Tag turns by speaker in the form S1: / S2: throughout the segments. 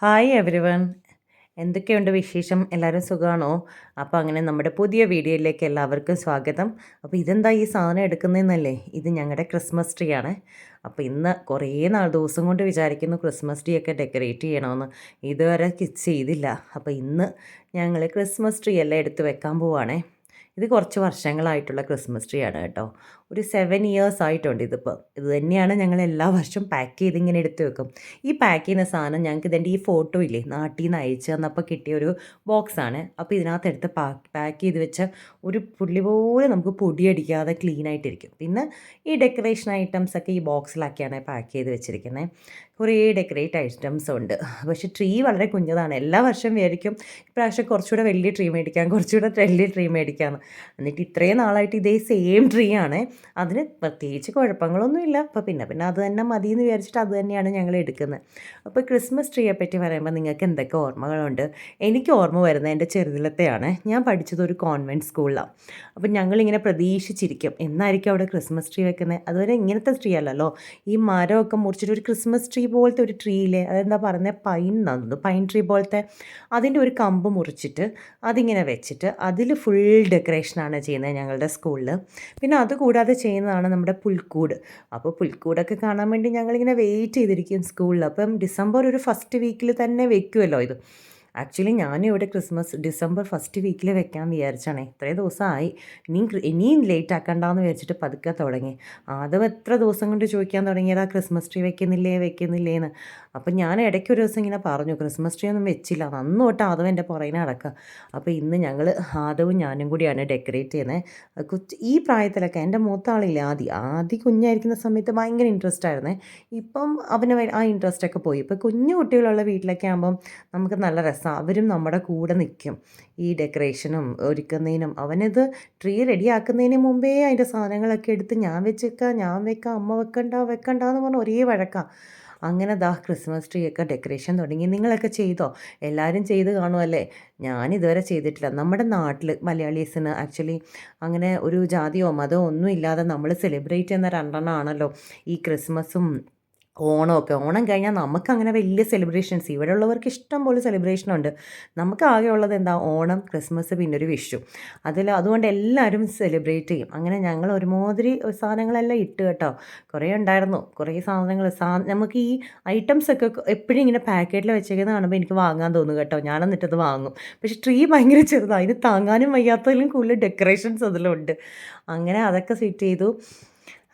S1: Hi everyone, എന്തൊക്കെയുണ്ട് വിശേഷം? എല്ലാവരും സുഖമാണോ? അപ്പോൾ അങ്ങനെ നമ്മുടെ പുതിയ വീഡിയോയിലേക്ക് എല്ലാവർക്കും സ്വാഗതം. അപ്പോൾ ഇതെന്താ ഈ സാധനം എടുക്കുന്നതെന്നല്ലേ, ഇത് ഞങ്ങളുടെ ക്രിസ്മസ് ട്രീ ആണ്. അപ്പോൾ ഇന്ന് കുറേ ദിവസം കൊണ്ട് വിചാരിക്കുന്നു ക്രിസ്മസ് ട്രീ ഒക്കെ ഡെക്കറേറ്റ് ചെയ്യണമെന്ന്. ഇതുവരെ ചെയ്തില്ല. അപ്പോൾ ഇന്ന് ഞങ്ങൾ ക്രിസ്മസ് ട്രീ എല്ലാം എടുത്ത് വെക്കാൻ പോവുകയാണേ. ഇത് കുറച്ച് വർഷങ്ങളായിട്ടുള്ള ക്രിസ്മസ് ട്രീ ആണ് കേട്ടോ. ഒരു 7 ഇയേഴ്സ് ആയിട്ടുണ്ട് ഇതിപ്പോൾ. ഇത് തന്നെയാണ് ഞങ്ങൾ എല്ലാ വർഷവും പാക്ക് ചെയ്ത് ഇങ്ങനെ എടുത്ത് വെക്കും. ഈ പാക്ക് ചെയ്യുന്ന സാധനം ഞങ്ങൾക്ക് ഇതിൻ്റെ ഈ ഫോട്ടോ ഇല്ലേ, നാട്ടിൽ നിന്ന് അയച്ച് തന്നപ്പോൾ കിട്ടിയ ഒരു ബോക്സാണ്. അപ്പോൾ ഇതിനകത്ത് എടുത്ത് പാക്ക് ചെയ്ത് വെച്ച ഒരു പുള്ളി പോലെ നമുക്ക് പൊടിയടിക്കാതെ ക്ലീൻ ആയിട്ടിരിക്കും. പിന്നെ ഈ ഡെക്കറേഷൻ ഐറ്റംസ് ഒക്കെ ഈ ബോക്സിലാക്കിയാണ് പാക്ക് ചെയ്ത് വെച്ചിരിക്കുന്നത്. കുറേ ഡെക്കറേറ്റ് ഐറ്റംസ് ഉണ്ട്. പക്ഷേ ട്രീ വളരെ കുഞ്ഞതാണ്. എല്ലാ വർഷവും വിചാരിക്കും ഇപ്രാവശ്യം കുറച്ചുകൂടെ വലിയ ട്രീ മേടിക്കാം, കുറച്ചുകൂടെ വലിയ ട്രീ മേടിക്കാമെന്ന്. എന്നിട്ട് ഇത്രയും നാളായിട്ട് ഇതേ സെയിം ട്രീ ആണ്. അതിന് പ്രത്യേകിച്ച് കുഴപ്പങ്ങളൊന്നുമില്ല. അപ്പോൾ പിന്നെ അത് തന്നെ മതി എന്ന് വിചാരിച്ചിട്ട് അത് തന്നെയാണ് ഞങ്ങൾ എടുക്കുന്നത്. അപ്പോൾ ക്രിസ്മസ് ട്രീയെ പറ്റി പറയുമ്പോൾ നിങ്ങൾക്ക് എന്തൊക്കെ ഓർമ്മകളുണ്ട്? എനിക്ക് ഓർമ്മ വരുന്നത് എൻ്റെ ചെറുതിലത്തെയാണ്. ഞാൻ പഠിച്ചത് ഒരു കോൺവെൻറ്റ് സ്കൂളിലാണ്. അപ്പോൾ ഞങ്ങളിങ്ങനെ പ്രതീക്ഷിച്ചിരിക്കും എന്നായിരിക്കും അവിടെ ക്രിസ്മസ് ട്രീ വെക്കുന്നത്. അതുവരെ ഇങ്ങനത്തെ ട്രീ അല്ലല്ലോ, ഈ മരമൊക്കെ മുറിച്ചിട്ട് ഒരു ക്രിസ്മസ് ട്രീ പോലത്തെ ഒരു ട്രീയില്ലേ, അതെന്താ പറയുന്നത്, പൈൻ എന്നാണ്, പൈൻ ട്രീ പോലത്തെ. അതിൻ്റെ ഒരു കമ്പ് മുറിച്ചിട്ട് അതിങ്ങനെ വെച്ചിട്ട് അതിൽ ഫുൾ ഡെക്കറേഷനാണ് ചെയ്യുന്നത് ഞങ്ങളുടെ സ്കൂളിൽ. പിന്നെ അതുകൂടാതെ ചെയ്യുന്നതാണ് നമ്മുടെ പുൽക്കൂട്. അപ്പോൾ പുൽക്കൂടൊക്കെ കാണാൻ വേണ്ടി ഞങ്ങളിങ്ങനെ വെയിറ്റ് ചെയ്തിരിക്കും സ്കൂളിൽ. അപ്പം ഡിസംബർ ഒരു ഫസ്റ്റ് വീക്കിൽ തന്നെ വെക്കുമല്ലോ ഇത്. ആക്ച്വലി ഞാനിവിടെ ഡിസംബർ ഫസ്റ്റ് വീക്കിൽ വെക്കാൻ വിചാരിച്ചാണേ. ഇത്രയും ദിവസമായി, ഇനിയും ലേറ്റ് ആക്കണ്ടെന്ന് വിചാരിച്ചിട്ട് പതുക്കെ തുടങ്ങി. ആദ്യം എത്ര ദിവസം കൊണ്ട് ചോദിക്കാൻ തുടങ്ങിയതാ ക്രിസ്മസ് ട്രീ വെക്കുന്നില്ലേന്ന്. അപ്പം ഞാൻ ഇടയ്ക്ക് ഒരു ദിവസം ഇങ്ങനെ പറഞ്ഞു ക്രിസ്മസ് ട്രീ ഒന്നും വെച്ചില്ല. അന്ന് തൊട്ട് ആദവ് എൻ്റെ പുറകിനെ നടക്കുക. അപ്പോൾ ഇന്ന് ഞങ്ങൾ ആദവും ഞാനും കൂടിയാണ് ഡെക്കറേറ്റ് ചെയ്യുന്നത്. ഈ പ്രായത്തിലൊക്കെ എൻ്റെ മൂത്ത ആളില്ലേ ആദ്യം കുഞ്ഞായിരിക്കുന്ന സമയത്ത് ഭയങ്കര ഇൻട്രസ്റ്റ് ആയിരുന്നേ. ഇപ്പം അവന് ആ ഇൻട്രസ്റ്റൊക്കെ പോയി. ഇപ്പോൾ കുഞ്ഞു കുട്ടികളുള്ള വീട്ടിലൊക്കെ ആകുമ്പം നമുക്ക് നല്ല രസം, അവരും നമ്മുടെ കൂടെ നിൽക്കും ഈ ഡെക്കറേഷനും ഒരുക്കുന്നതിനും. അവനത് ട്രീ റെഡിയാക്കുന്നതിന് മുമ്പേ അതിൻ്റെ സാധനങ്ങളൊക്കെ എടുത്ത് ഞാൻ വെക്കാം, അമ്മ വെക്കണ്ടെന്ന് പറഞ്ഞ് ഒരേ വഴക്കാം. അങ്ങനെ ക്രിസ്മസ് ട്രീ ഒക്കെ ഡെക്കറേഷൻ തുടങ്ങി. നിങ്ങളൊക്കെ ചെയ്തോ? എല്ലാവരും ചെയ്ത് കാണുമല്ലേ? ഞാനിതുവരെ ചെയ്തിട്ടില്ല. നമ്മുടെ നാട്ടിൽ മലയാളീസിന് ആക്ച്വലി അങ്ങനെ ഒരു ജാതിയോ മതമോ ഒന്നും ഇല്ലാതെ നമ്മൾ സെലിബ്രേറ്റ് ചെയ്യുന്ന രണ്ടെണ്ണമാണല്ലോ ഈ ക്രിസ്മസും ഓണമൊക്കെ. ഓണം കഴിഞ്ഞാൽ നമുക്കങ്ങനെ വലിയ സെലിബ്രേഷൻസ്, ഇവിടെ ഉള്ളവർക്ക് ഇഷ്ടം പോലെ സെലിബ്രേഷനുണ്ട്. നമുക്ക് ആകെ ഉള്ളത് എന്താ, ഓണം, ക്രിസ്മസ്, പിന്നെ ഒരു വിഷു. അതുകൊണ്ട് എല്ലാവരും സെലിബ്രേറ്റ് ചെയ്യും. അങ്ങനെ ഞങ്ങൾ ഒരുമാതിരി സാധനങ്ങളെല്ലാം ഇട്ട് കേട്ടോ. കുറേ ഉണ്ടായിരുന്നു, കുറേ സാധനങ്ങൾ. നമുക്ക് ഈ ഐറ്റംസൊക്കെ എപ്പോഴും ഇങ്ങനെ പാക്കറ്റിൽ വെച്ചേക്കുന്നത് കാണുമ്പോൾ എനിക്ക് വാങ്ങാൻ തോന്നും കേട്ടോ. ഞാൻ എന്നിട്ടത് വാങ്ങും. പക്ഷേ ട്രീ ഭയങ്കര ചെറുതാണ്, അതിന് താങ്ങാനും വയ്യാത്തതിലും കൂടുതൽ ഡെക്കറേഷൻസ് അതിലുണ്ട്. അങ്ങനെ അതൊക്കെ സെറ്റ് ചെയ്തു.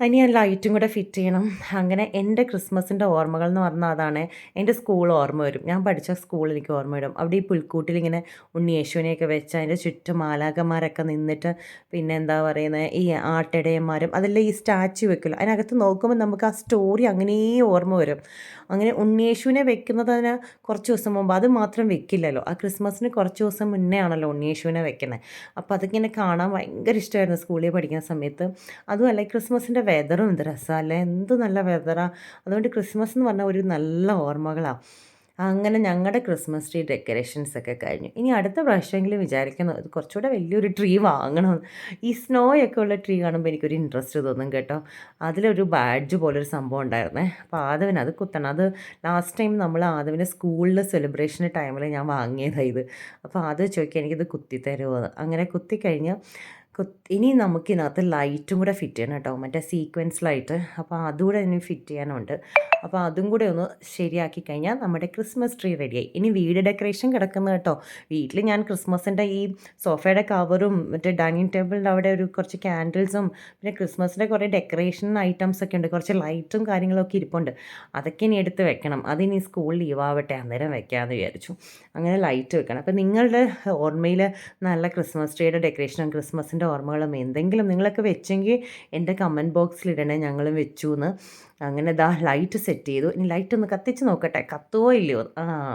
S1: ഇനി ഞാൻ ലൈറ്റും കൂടെ ഫിറ്റ് ചെയ്യണം. അങ്ങനെ എൻ്റെ ക്രിസ്മസിൻ്റെ ഓർമ്മകൾ എന്ന് പറഞ്ഞാൽ അതാണ്. എൻ്റെ സ്കൂൾ ഓർമ്മ വരും. ഞാൻ പഠിച്ച സ്കൂൾ എനിക്ക് ഓർമ്മ വരും. അവിടെ ഈ പുൽക്കൂട്ടിലിങ്ങനെ ഉണ്ണിയേശുവിനെയൊക്കെ വെച്ച് അതിൻ്റെ ചുറ്റും മാലാഖമാരൊക്കെ നിന്നിട്ട്, പിന്നെ എന്താ പറയുന്നത്, ഈ ആട്ടിടയന്മാരും അതെല്ലാം ഈ സ്റ്റാച്ചു വെക്കില്ല, അതിനകത്ത് നോക്കുമ്പോൾ നമുക്ക് ആ സ്റ്റോറി അങ്ങനെ ഓർമ്മ വരും. അങ്ങനെ ഉണ്ണിയേശുവിനെ വെക്കുന്നതിന് കുറച്ച് ദിവസം മുമ്പ്, അത് മാത്രം വെക്കില്ലല്ലോ, ആ ക്രിസ്മസിന് കുറച്ച് ദിവസം മുന്നേ ആണല്ലോ ഉണ്ണിയേശുവിനെ വെക്കുന്നത്. അപ്പോൾ അതിങ്ങനെ കാണാൻ ഭയങ്കര ഇഷ്ടമായിരുന്നു സ്കൂളിൽ പഠിക്കുന്ന സമയത്ത്. അതുമല്ല ക്രിസ്മസിൻ്റെ വെതറും എന്ത് രസമല്ലേ, എന്ത് നല്ല വെതറാണ്. അതുകൊണ്ട് ക്രിസ്മസ് എന്ന് പറഞ്ഞാൽ ഒരു നല്ല ഓർമ്മകളാണ്. അങ്ങനെ ഞങ്ങളുടെ ക്രിസ്മസ് ട്രീ ഡെക്കറേഷൻസൊക്കെ കഴിഞ്ഞു. ഇനി അടുത്ത പ്രാവശ്യമെങ്കിലും വിചാരിക്കുന്നു ഇത് കുറച്ചുകൂടെ വലിയൊരു ട്രീ വാങ്ങണമെന്ന്. ഈ സ്നോയൊക്കെ ഉള്ള ട്രീ കാണുമ്പോൾ എനിക്കൊരു ഇൻട്രസ്റ്റ് തോന്നും കേട്ടോ. അതിലൊരു ബാഡ്ജ് പോലൊരു സംഭവം ഉണ്ടായിരുന്നേ. അപ്പോൾ ആദവിന് അത് കുത്തണം. അത് ലാസ്റ്റ് ടൈം നമ്മൾ ആദവിന് സ്കൂളിൽ സെലിബ്രേഷൻ ടൈമിൽ ഞാൻ വാങ്ങിയതാണ് ഇത്. അപ്പോൾ അത് ചോദിക്കുക എനിക്കിത് കുത്തി തരുമോ എന്ന്. അങ്ങനെ കുത്തിക്കഴിഞ്ഞ് ഇനി നമുക്കിതിനകത്ത് ലൈറ്റും കൂടെ ഫിറ്റ് ചെയ്യണം കേട്ടോ, മറ്റേ സീക്വൻസ് ലൈറ്റ്. അപ്പോൾ അതുകൂടെ ഇനി ഫിറ്റ് ചെയ്യാനുണ്ട്. അപ്പോൾ അതും കൂടെ ഒന്ന് ശരിയാക്കി കഴിഞ്ഞാൽ നമ്മുടെ ക്രിസ്മസ് ട്രീ റെഡിയായി. ഇനി വീട് ഡെക്കറേഷൻ കിടക്കുന്നത് കേട്ടോ. വീട്ടിൽ ഞാൻ ക്രിസ്മസിൻ്റെ ഈ സോഫയുടെ കവറും മറ്റേ ഡൈനിങ് ടേബിളിൻ്റെ അവിടെ ഒരു കുറച്ച് ക്യാൻഡിൽസും പിന്നെ ക്രിസ്മസിൻ്റെ കുറേ ഡെക്കറേഷൻ ഐറ്റംസ് ഒക്കെ ഉണ്ട്, കുറച്ച് ലൈറ്റും കാര്യങ്ങളൊക്കെ ഇരിപ്പുണ്ട്. അതൊക്കെ ഇനി എടുത്ത് വെക്കണം. അതിനി സ്കൂൾ ലീവാവട്ടെ അന്നേരം വെക്കാമെന്ന് വിചാരിച്ചു. അങ്ങനെ ലൈറ്റ് വെക്കണം. അപ്പോൾ നിങ്ങളുടെ ഓർമ്മയിൽ നല്ല ക്രിസ്മസ് ട്രീയുടെ ഡെക്കറേഷനും ക്രിസ്മസിൻ്റെ ഓർമ്മകളും എന്തെങ്കിലും നിങ്ങളൊക്കെ വെച്ചെങ്കിൽ എൻ്റെ കമൻറ്റ് ബോക്സിൽ ഇടണേ, ഞങ്ങളും വെച്ചു എന്ന്. അങ്ങനെ ലൈറ്റ് സെറ്റ് ചെയ്തു. ഇനി ലൈറ്റ് ഒന്ന് കത്തിച്ച് നോക്കട്ടെ കത്തുവോ ഇല്ലയോ.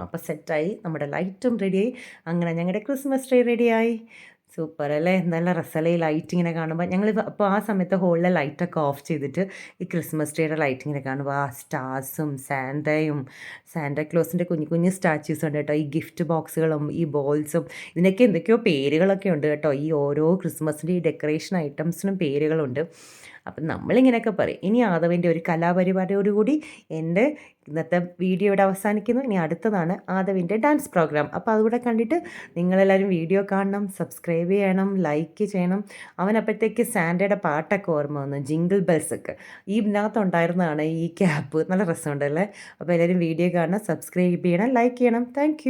S1: അപ്പോൾ സെറ്റായി, നമ്മുടെ ലൈറ്റും റെഡിയായി. അങ്ങനെ ഞങ്ങളുടെ ക്രിസ്മസ് ട്രീ റെഡിയായി. സൂപ്പർ അല്ലേ, നല്ല രസമല്ലേ ഈ ലൈറ്റ് ഇങ്ങനെ കാണുമ്പോൾ. ഞങ്ങൾ അപ്പോൾ ആ സമയത്ത് ഹോളിലെ ലൈറ്റൊക്കെ ഓഫ് ചെയ്തിട്ട് ഈ ക്രിസ്മസ് ട്രീയുടെ ലൈറ്റ് ഇങ്ങനെ കാണുമ്പോൾ ആ സ്റ്റാർസും സാന്റാക്ലോസിൻ്റെ കുഞ്ഞു കുഞ്ഞു സ്റ്റാച്യൂസ് ഉണ്ട് കേട്ടോ. ഈ ഗിഫ്റ്റ് ബോക്സുകളും ഈ ബോൾസും ഇതിനൊക്കെ എന്തൊക്കെയോ പേരുകളൊക്കെ ഉണ്ട് കേട്ടോ. ഈ ഓരോ ക്രിസ്മസിൻ്റെ ഈ ഡെക്കറേഷൻ ഐറ്റംസിനും പേരുകളുണ്ട്. അപ്പം നമ്മളിങ്ങനെയൊക്കെ പറയും. ഇനി ആദവിൻ്റെ ഒരു കലാപരിപാടിയോടുകൂടി എൻ്റെ ഇന്നത്തെ വീഡിയോ ഇവിടെ അവസാനിക്കുന്നു. ഇനി അടുത്തതാണ് ആദവിൻ്റെ ഡാൻസ് പ്രോഗ്രാം. അപ്പോൾ അതുകൂടെ കണ്ടിട്ട് നിങ്ങളെല്ലാവരും വീഡിയോ കാണണം, സബ്സ്ക്രൈബ് ചെയ്യണം, ലൈക്ക് ചെയ്യണം. അവനപ്പോഴത്തേക്ക് സാൻഡയുടെ പാട്ടൊക്കെ ഓർമ്മ വന്നു, ജിങ്കിൾ ബെൽസൊക്കെ. ഈ ഇതിനകത്തുണ്ടായിരുന്നതാണ് ഈ ക്യാപ്പ്. നല്ല രസമുണ്ടല്ലേ? അപ്പോൾ എല്ലാവരും വീഡിയോ കാണണം, സബ്സ്ക്രൈബ് ചെയ്യണം, ലൈക്ക് ചെയ്യണം. താങ്ക്